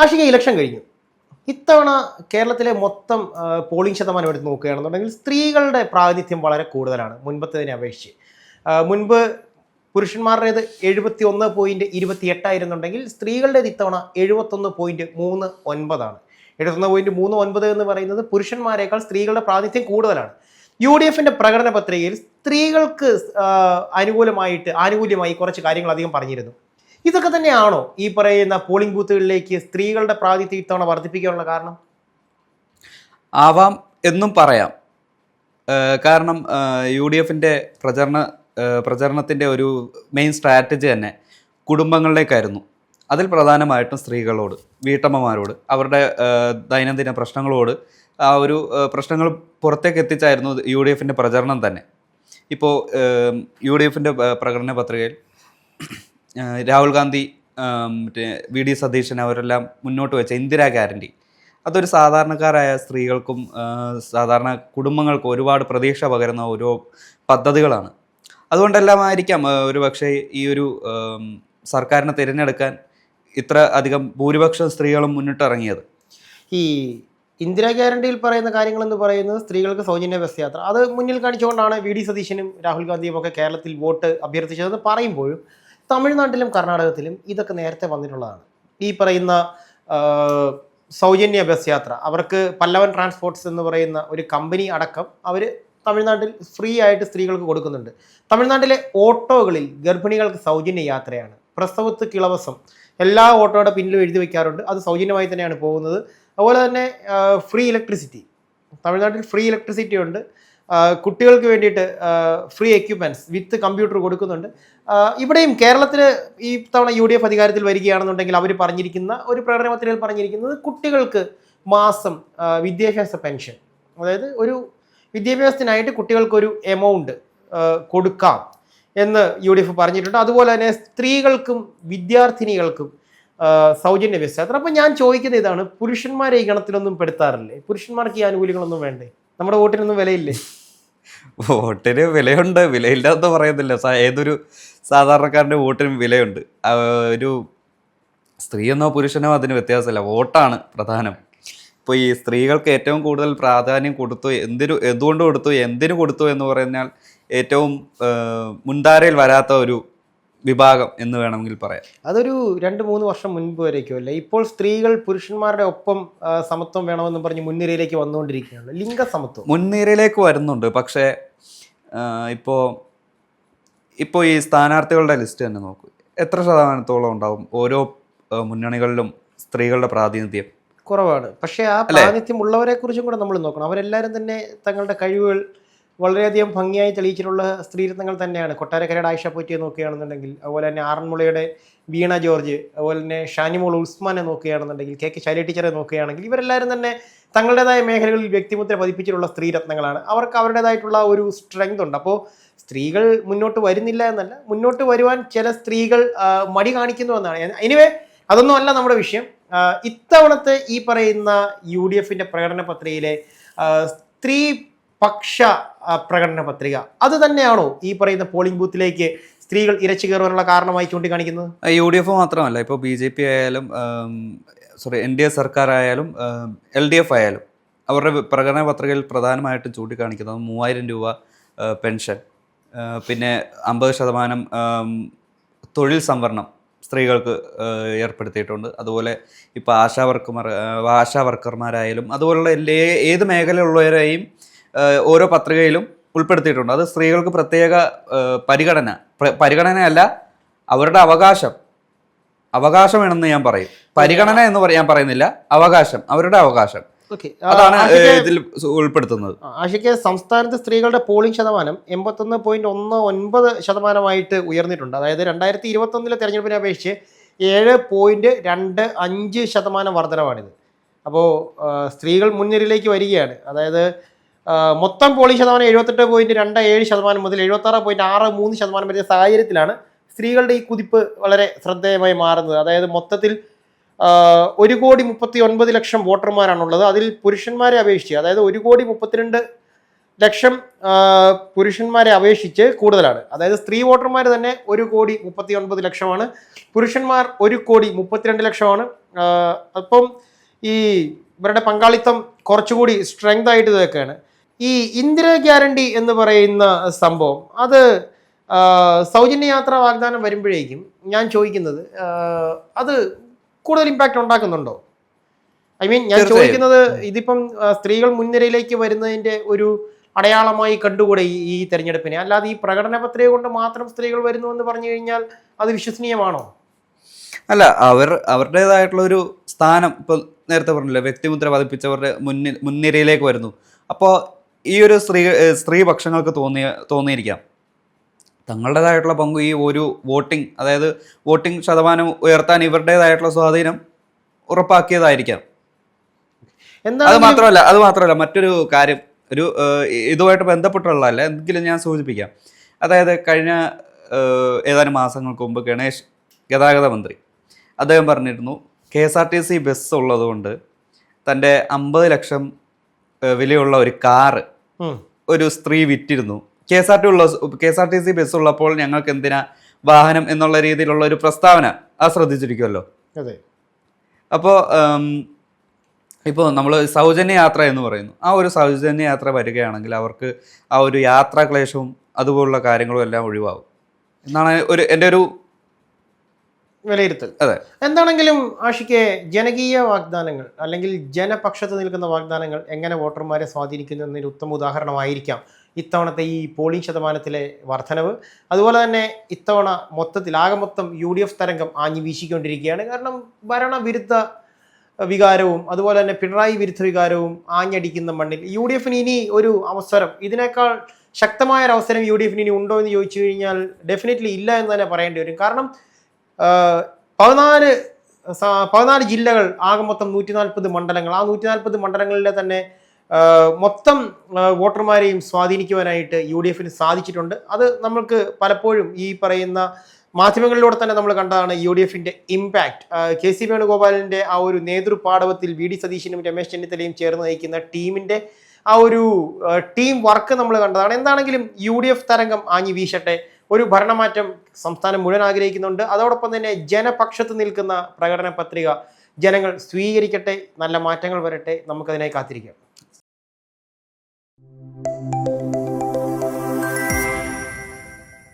Aashiq, election കഴിഞ്ഞു. ഇത്തവണ കേരളത്തിലെ മൊത്തം പോളിംഗ് ശതമാനം എടുത്ത് നോക്കുകയാണെന്നുണ്ടെങ്കിൽ സ്ത്രീകളുടെ പ്രാതിനിധ്യം വളരെ കൂടുതലാണ് മുൻപത്തതിനെ അപേക്ഷിച്ച്. മുൻപ് പുരുഷന്മാരുടേത് 71.28 സ്ത്രീകളുടേത് ഇത്തവണ 71.39. 71.39 എന്ന് പറയുന്നത് പുരുഷന്മാരെക്കാൾ സ്ത്രീകളുടെ പ്രാതിനിധ്യം കൂടുതലാണ്. UDF പ്രകടന പത്രികയിൽ സ്ത്രീകൾക്ക് ആനുകൂല്യമായി കുറച്ച് കാര്യങ്ങൾ അധികം പറഞ്ഞിരുന്നു. ഇതൊക്കെ തന്നെയാണോ ഈ പറയുന്ന പോളിംഗ് ബൂത്തുകളിലേക്ക് സ്ത്രീകളുടെ പ്രാതിനിധ്യം ഇത്തവണ വർദ്ധിപ്പിക്കാനുള്ള കാരണം? ആവാം എന്നും പറയാം. കാരണം UDF പ്രചരണത്തിൻ്റെ ഒരു മെയിൻ സ്ട്രാറ്റജി തന്നെ കുടുംബങ്ങളിലേക്കായിരുന്നു. അതിൽ പ്രധാനമായിട്ടും സ്ത്രീകളോട്, വീട്ടമ്മമാരോട്, അവരുടെ ദൈനംദിന പ്രശ്നങ്ങളോട് ആ ഒരു പ്രശ്നങ്ങൾ പുറത്തേക്ക് എത്തിച്ചായിരുന്നു UDF പ്രചരണം തന്നെ. ഇപ്പോൾ UDF പ്രകടന പത്രികയിൽ രാഹുൽ ഗാന്ധി, മറ്റേ VD സതീശൻ അവരെല്ലാം മുന്നോട്ട് വെച്ച ഇന്ദിരാ ഗ്യാരണ്ടി, അതൊരു സാധാരണക്കാരായ സ്ത്രീകൾക്കും സാധാരണ കുടുംബങ്ങൾക്കും ഒരുപാട് പ്രതീക്ഷ പകരുന്ന ഓരോ പദ്ധതികളാണ്. അതുകൊണ്ടെല്ലാമായിരിക്കാം ഒരു പക്ഷേ ഈ ഒരു സർക്കാരിനെ തിരഞ്ഞെടുക്കാൻ ഇത്ര അധികം ഭൂരിപക്ഷം സ്ത്രീകളും മുന്നിട്ടിറങ്ങിയത്. ഈ ഇന്ദിരാ ഗ്യാരണ്ടിയിൽ പറയുന്ന കാര്യങ്ങളെന്ന് പറയുന്നത് സ്ത്രീകൾക്ക് സൗജന്യ ബസ് യാത്ര, അത് മുന്നിൽ കാണിച്ചുകൊണ്ടാണ് VD സതീശനും രാഹുൽ ഗാന്ധിയും ഒക്കെ കേരളത്തിൽ വോട്ട് അഭ്യർത്ഥിച്ചതെന്ന് പറയുമ്പോഴും തമിഴ്നാട്ടിലും കർണാടകത്തിലും ഇതൊക്കെ നേരത്തെ വന്നിട്ടുള്ളതാണ്. ഈ പറയുന്ന സൗജന്യ ബസ് യാത്ര, അവർക്ക് പല്ലവൻ ട്രാൻസ്പോർട്ട്സ് എന്ന് പറയുന്ന ഒരു കമ്പനി അടക്കം അവർ തമിഴ്നാട്ടിൽ ഫ്രീ ആയിട്ട് സ്ത്രീകൾക്ക് കൊടുക്കുന്നുണ്ട്. തമിഴ്നാട്ടിലെ ഓട്ടോകളിൽ ഗർഭിണികൾക്ക് സൗജന്യ യാത്രയാണ്. പ്രസവത്ത് ഇളവസം എല്ലാ ഓട്ടോയുടെ പിന്നിലും എഴുതി വയ്ക്കാറുണ്ട്. അത് സൗജന്യമായി തന്നെയാണ് പോകുന്നത്. അതുപോലെ തന്നെ ഫ്രീ ഇലക്ട്രിസിറ്റി, തമിഴ്നാട്ടിൽ ഫ്രീ ഇലക്ട്രിസിറ്റി ഉണ്ട്. കുട്ടികൾക്ക് വേണ്ടിയിട്ട് ഫ്രീ എക്യുപ്മെൻറ്റ്സ് വിത്ത് കമ്പ്യൂട്ടർ കൊടുക്കുന്നുണ്ട്. ഇവിടെയും കേരളത്തിൽ ഈ തവണ UDF അധികാരത്തിൽ വരികയാണെന്നുണ്ടെങ്കിൽ അവർ പറഞ്ഞിരിക്കുന്ന ഒരു പ്രകടന പത്രികയിൽ പറഞ്ഞിരിക്കുന്നത് കുട്ടികൾക്ക് മാസം വിദ്യാഭ്യാസ പെൻഷൻ, അതായത് ഒരു വിദ്യാഭ്യാസത്തിനായിട്ട് കുട്ടികൾക്കൊരു എമൗണ്ട് കൊടുക്കാം എന്ന് UDF പറഞ്ഞിട്ടുണ്ട്. അതുപോലെ തന്നെ സ്ത്രീകൾക്കും വിദ്യാർത്ഥിനികൾക്കും സൗജന്യ ബസ് യാത്ര. അപ്പം ഞാൻ ചോദിക്കുന്നത് ഇതാണ്, പുരുഷന്മാരെ ഈ ഗണത്തിലൊന്നും പെടുത്താറില്ലേ? പുരുഷന്മാർക്ക് ഈ ആനുകൂല്യങ്ങളൊന്നും വേണ്ടേ? നമ്മുടെ വോട്ടിനൊന്നും വിലയില്ലേ? വോട്ടിന് വിലയുണ്ട്, വിലയില്ലാന്ന് പറയുന്നില്ല. ഏതൊരു സാധാരണക്കാരൻ്റെ വോട്ടിനും വിലയുണ്ട്. ഒരു സ്ത്രീയെന്നോ പുരുഷനോ അതിന് വ്യത്യാസമില്ല, വോട്ടാണ് പ്രധാനം. ഇപ്പോൾ ഈ സ്ത്രീകൾക്ക് ഏറ്റവും കൂടുതൽ പ്രാധാന്യം കൊടുത്തു, എന്തിനു കൊടുത്തു എന്ന് പറഞ്ഞാൽ ഏറ്റവും മുൻധാരയിൽ വരാത്ത ഒരു വിഭാഗം എന്ന് വേണമെങ്കിൽ പറയാം. അതൊരു 2-3 വർഷം മുൻപ് വരേക്കും അല്ലേ. ഇപ്പോൾ സ്ത്രീകൾ പുരുഷന്മാരുടെ ഒപ്പം സമത്വം വേണമെന്ന് പറഞ്ഞ് മുൻനിരയിലേക്ക് വന്നുകൊണ്ടിരിക്കുകയാണ്. ലിംഗസമത്വം മുൻനിരയിലേക്ക് വരുന്നുണ്ട്. പക്ഷേ ഇപ്പോൾ ഈ സ്ഥാനാർത്ഥികളുടെ ലിസ്റ്റ് തന്നെ നോക്കൂ, എത്ര ശതമാനത്തോളം ഉണ്ടാവും ഓരോ മുന്നണികളിലും സ്ത്രീകളുടെ പ്രാതിനിധ്യം? കുറവാണ്. പക്ഷേ ആ പ്രാതിനിധ്യം ഉള്ളവരെ കുറിച്ചും കൂടെ നമ്മൾ നോക്കണം. അവരെല്ലാവരും തന്നെ തങ്ങളുടെ കഴിവുകൾ വളരെയധികം ഭംഗിയായി തെളിയിച്ചിട്ടുള്ള സ്ത്രീരത്നങ്ങൾ തന്നെയാണ്. കൊട്ടാരക്കരയുടെ ആയിഷ പോറ്റിയെ നോക്കുകയാണെന്നുണ്ടെങ്കിൽ, അതുപോലെ തന്നെ ആറന്മുളയുടെ വീണ ജോർജ്, അതുപോലെ തന്നെ ഷാനിമോൾ ഉസ്മാനെ നോക്കുകയാണെന്നുണ്ടെങ്കിൽ, KK ശൈല ടീച്ചറെ നോക്കുകയാണെങ്കിൽ, ഇവരെല്ലാവരും തന്നെ തങ്ങളുടേതായ മേഖലകളിൽ വ്യക്തിമുദ്ര പതിപ്പിച്ചിട്ടുള്ള സ്ത്രീരത്നങ്ങളാണ്. അവർക്ക് അവരുടേതായിട്ടുള്ള ഒരു സ്ട്രെങ്ത് ഉണ്ട്. അപ്പോൾ സ്ത്രീകൾ മുന്നോട്ട് വരുന്നില്ല എന്നല്ല, മുന്നോട്ട് വരുവാൻ ചില സ്ത്രീകൾ മടി കാണിക്കുന്നു എന്നാണ്. എനിവേ, അതൊന്നും അല്ല നമ്മുടെ വിഷയം. ഇത്തവണത്തെ ഈ പറയുന്ന UDF പ്രകടന പത്രികയിലെ സ്ത്രീ പക്ഷ പ്രകടന പത്രിക അത് തന്നെയാണോ ഈ പറയുന്ന പോളിംഗ് ബൂത്തിലേക്ക് സ്ത്രീകൾ ഇരച്ചു കയറുവാനുള്ള കാരണമായി ചൂണ്ടിക്കാണിക്കുന്നത്? UDF മാത്രമല്ല, ഇപ്പോൾ BJP ആയാലും NDA സർക്കാർ ആയാലും LDF ആയാലും അവരുടെ പ്രകടന പത്രികയിൽ പ്രധാനമായിട്ടും ചൂണ്ടിക്കാണിക്കുന്നത് 3000 രൂപ പെൻഷൻ, പിന്നെ 50% തൊഴിൽ സംവരണം സ്ത്രീകൾക്ക് ഏർപ്പെടുത്തിയിട്ടുണ്ട്. അതുപോലെ ഇപ്പോൾ ആശാ വർക്കർമാരായാലും അതുപോലുള്ള ഏത് മേഖലയുള്ളവരെയും ഓരോ പത്രികയിലും ഉൾപ്പെടുത്തിയിട്ടുണ്ട്. അത് സ്ത്രീകൾക്ക് പ്രത്യേക പരിഗണനയല്ല, അവരുടെ അവകാശമാണെന്ന് ഞാൻ പറയും. പരിഗണന എന്ന് ഞാൻ പറയുന്നില്ല, അവരുടെ അവകാശം അതാണ് ഇതിൽ ഉൾപ്പെടുത്തുന്നത്. ആഷിക്ക്, സംസ്ഥാനത്ത് സ്ത്രീകളുടെ പോളിംഗ് ശതമാനം 81.19% ഉയർന്നിട്ടുണ്ട്. അതായത് 2021 തെരഞ്ഞെടുപ്പിനെ അപേക്ഷിച്ച് 7.25% വർധനമാണിത്. അപ്പോൾ സ്ത്രീകൾ മുൻനിരയിലേക്ക് വരികയാണ്. അതായത് മൊത്തം പോളിംഗ് ശതമാനം 78.27% മുതൽ 76.63% വരെ സാഹചര്യത്തിലാണ് സ്ത്രീകളുടെ ഈ കുതിപ്പ് വളരെ ശ്രദ്ധേയമായി മാറുന്നത്. അതായത് മൊത്തത്തിൽ 1,39,00,000 വോട്ടർമാരാണുള്ളത്. അതിൽ പുരുഷന്മാരെ അപേക്ഷിച്ച്, അതായത് 1,32,00,000 പുരുഷന്മാരെ അപേക്ഷിച്ച് കൂടുതലാണ്. അതായത് സ്ത്രീ വോട്ടർമാർ തന്നെ 1,39,00,000, പുരുഷന്മാർ 1,32,00,000. അപ്പം ഈ ഇവരുടെ പങ്കാളിത്തം കുറച്ചുകൂടി സ്ട്രെങ്ത് ആയിട്ട് ഇതൊക്കെയാണ്. ഈ ഇന്ദിര ഗ്യാരണ്ടി എന്ന് പറയുന്ന സംഭവം അത് സൗജന്യ യാത്രാ വാഗ്ദാനം വരുമ്പോഴേക്കും ഞാൻ ചോദിക്കുന്നത് അത് കൂടുതൽ ഇമ്പാക്റ്റ് ഉണ്ടാക്കുന്നുണ്ടോ? ഐ മീൻ ഞാൻ ചോദിക്കുന്നത് ഇതിപ്പം സ്ത്രീകൾ മുൻനിരയിലേക്ക് വരുന്നതിന്റെ ഒരു അടയാളമായി കണ്ടുകൂടെ ഈ തെരഞ്ഞെടുപ്പിനെ? അല്ലാതെ ഈ പ്രകടന പത്രിക കൊണ്ട് മാത്രം സ്ത്രീകൾ വരുന്നു എന്ന് പറഞ്ഞു കഴിഞ്ഞാൽ അത് വിശ്വസനീയമാണോ? അല്ല, അവരുടേതായിട്ടുള്ള ഒരു സ്ഥാനം ഇപ്പൊ നേരത്തെ പറഞ്ഞില്ലേ, വ്യക്തിമുദ്ര പതിപ്പിച്ചവരുടെ മുൻനിരയിലേക്ക് വരുന്നു. അപ്പോൾ ഈ ഒരു സ്ത്രീ പക്ഷങ്ങൾക്ക് തോന്നിയിരിക്കാം തങ്ങളുടേതായിട്ടുള്ള പങ്ക് ഈ ഒരു വോട്ടിംഗ്, അതായത് വോട്ടിംഗ് ശതമാനം ഉയർത്താൻ ഇവരുടേതായിട്ടുള്ള സ്വാധീനം ഉറപ്പാക്കിയതായിരിക്കാം. അത് മാത്രമല്ല മറ്റൊരു കാര്യം, ഒരു ഇതുമായിട്ട് ബന്ധപ്പെട്ടുള്ളതല്ല, എന്തെങ്കിലും ഞാൻ സൂചിപ്പിക്കാം. അതായത് കഴിഞ്ഞ ഏതാനും മാസങ്ങൾക്ക് മുമ്പ് ഗണേഷ് ഗതാഗത മന്ത്രി അദ്ദേഹം പറഞ്ഞിരുന്നു KSRTC ബസ് ഉള്ളതുകൊണ്ട് തൻ്റെ 50 ലക്ഷം വിലയുള്ള ഒരു കാറ് ഒരു സ്ത്രീ വിറ്റിരുന്നു. KSRTC ബസ് ഉള്ളപ്പോൾ ഞങ്ങൾക്ക് എന്തിനാ വാഹനം എന്നുള്ള രീതിയിലുള്ള ഒരു പ്രസ്താവന ശ്രദ്ധിച്ചിരിക്കുമല്ലോ. അതെ. അപ്പോൾ ഇപ്പോൾ നമ്മൾ സൗജന്യ യാത്ര എന്ന് പറയുന്നു, ആ ഒരു സൗജന്യ യാത്ര വരികയാണെങ്കിൽ അവർക്ക് ആ ഒരു യാത്രാക്ലേശവും അതുപോലുള്ള കാര്യങ്ങളും എല്ലാം ഒഴിവാകും എന്നാണ് എൻ്റെ ഒരു വിലയിരുത്തൽ. അതെ. എന്താണെങ്കിലും ആഷിക്ക്, ജനകീയ വാഗ്ദാനങ്ങൾ അല്ലെങ്കിൽ ജനപക്ഷത്ത് നിൽക്കുന്ന വാഗ്ദാനങ്ങൾ എങ്ങനെ വോട്ടർമാരെ സ്വാധീനിക്കുന്നു എന്നൊരു ഉത്തമ ഉദാഹരണമായിരിക്കാം ഇത്തവണത്തെ ഈ പോളിംഗ് ശതമാനത്തിലെ വർധനവ്. അതുപോലെ തന്നെ ഇത്തവണ ആകെ മൊത്തം UDF തരംഗം ആഞ്ഞു വീശിക്കൊണ്ടിരിക്കുകയാണ്. കാരണം ഭരണവിരുദ്ധ വികാരവും അതുപോലെ തന്നെ പിണറായി വിരുദ്ധ വികാരവും ആഞ്ഞടിക്കുന്ന മണ്ണിൽ UDFന് ഇനി ഒരു അവസരം, ഇതിനേക്കാൾ ശക്തമായ ഒരു അവസരം UDFന് ഇനി ഉണ്ടോ എന്ന് ചോദിച്ചു കഴിഞ്ഞാൽ ഡെഫിനറ്റ്ലി ഇല്ല എന്ന് തന്നെ പറയേണ്ടി വരും. കാരണം 14 ജില്ലകൾ, ആകെ മൊത്തം 140 മണ്ഡലങ്ങൾ, ആ 140 മണ്ഡലങ്ങളിലെ തന്നെ മൊത്തം വോട്ടർമാരെയും സ്വാധീനിക്കുവാനായിട്ട് UDFന് സാധിച്ചിട്ടുണ്ട്. അത് നമ്മൾക്ക് പലപ്പോഴും ഈ പറയുന്ന മാധ്യമങ്ങളിലൂടെ തന്നെ നമ്മൾ കണ്ടതാണ് UDFന്റെ ഇമ്പാക്റ്റ്. KC വേണുഗോപാലിന്റെ ആ ഒരു നേതൃപാടവത്തിൽ VD സതീശനും രമേശ് ചെന്നിത്തലയും ചേർന്ന് നയിക്കുന്ന ടീമിന്റെ ആ ഒരു ടീം വർക്ക് നമ്മൾ കണ്ടതാണ്. എന്താണെങ്കിലും UDF തരംഗം ആഞ്ഞു വീശട്ടെ. ഒരു ഭരണമാറ്റം സംസ്ഥാനം മുഴുവൻ ആഗ്രഹിക്കുന്നുണ്ട്. അതോടൊപ്പം തന്നെ ജനപക്ഷത്ത് നിൽക്കുന്ന പ്രകടന പത്രിക ജനങ്ങൾ സ്വീകരിക്കട്ടെ. നല്ല മാറ്റങ്ങൾ വരട്ടെ. നമുക്കതിനായി കാത്തിരിക്കാം.